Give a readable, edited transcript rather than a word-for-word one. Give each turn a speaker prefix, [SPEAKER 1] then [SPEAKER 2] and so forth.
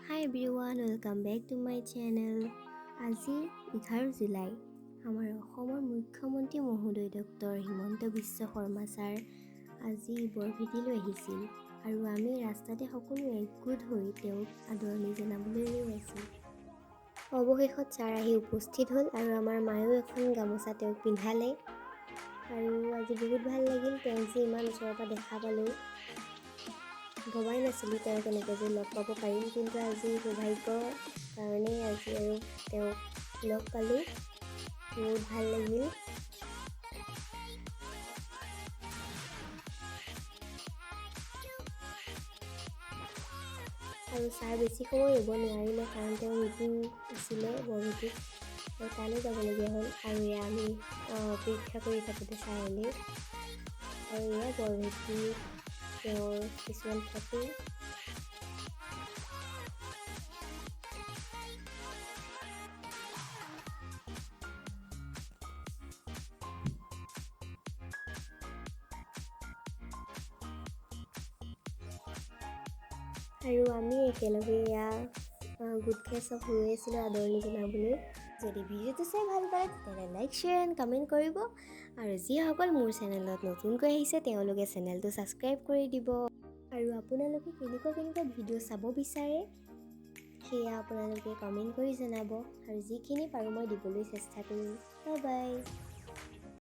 [SPEAKER 1] Hi everyone, welcome back to my channel. আজি 11 July আমাৰ অসমৰ মুখ্যমন্ত্ৰী মহোদয় ডক্টৰ হিমন্ত বিশ্ব শৰ্মা ছাৰ আজি বৰভেটিলৈ আহিছিল আৰু আমি ৰাস্তাতে সকলো একগোট হৈ তেওঁক আদৰণি জনাবলৈ লৈ আছোঁ। অৱশেষত ছাৰ আহি উপস্থিত হ'ল আৰু আমাৰ মায়েও এখন গামোচা তেওঁক পিন্ধালে আৰু আজি বহুত ভাল লাগিল তেওঁক যে ইমান ওচৰৰ পৰা দেখা পালোঁ। ভবাই নাছিলোঁ তেওঁক এনেকৈ যে লগ পাব পাৰিম, কিন্তু আজি সৌভাগ্যৰ কাৰণেই আজি আৰু তেওঁক লগ পালোঁ। বহুত ভাল লাগিল। আৰু ছাৰ বেছি সময় ৰ'ব নোৱাৰিলে কাৰণ তেওঁৰ মিটিং আছিলে বৰভেটিত, আৰু তালৈ যাবলগীয়া হ'ল। আৰু এয়া আমি অপেক্ষা কৰি থাকোঁতে ছাৰ আহিলে আৰু এয়া বৰভেটি তেওঁৰ কিছুমান ফটো। আৰু আমি একেলগে এয়া গোট খাই চব ৰৈ আছিলোঁ আদৰণি জনাবলৈ। যদি ভিডিঅ'টো চাই ভাল পায় তেতিয়াহ'লে লাইক, শ্বেয়াৰ এণ্ড কমেণ্ট কৰিব। আৰু যিসকল মোৰ চেনেলত নতুনকৈ আহিছে তেওঁলোকে চেনেলটো ছাবস্ক্ৰাইব কৰি দিব। আৰু আপোনালোকে কেনেকুৱা ভিডিঅ' চাব বিচাৰে সেয়া আপোনালোকে কমেণ্ট কৰি জনাব, আৰু যিখিনি পাৰোঁ মই দিবলৈ চেষ্টা কৰিম। Bye bye.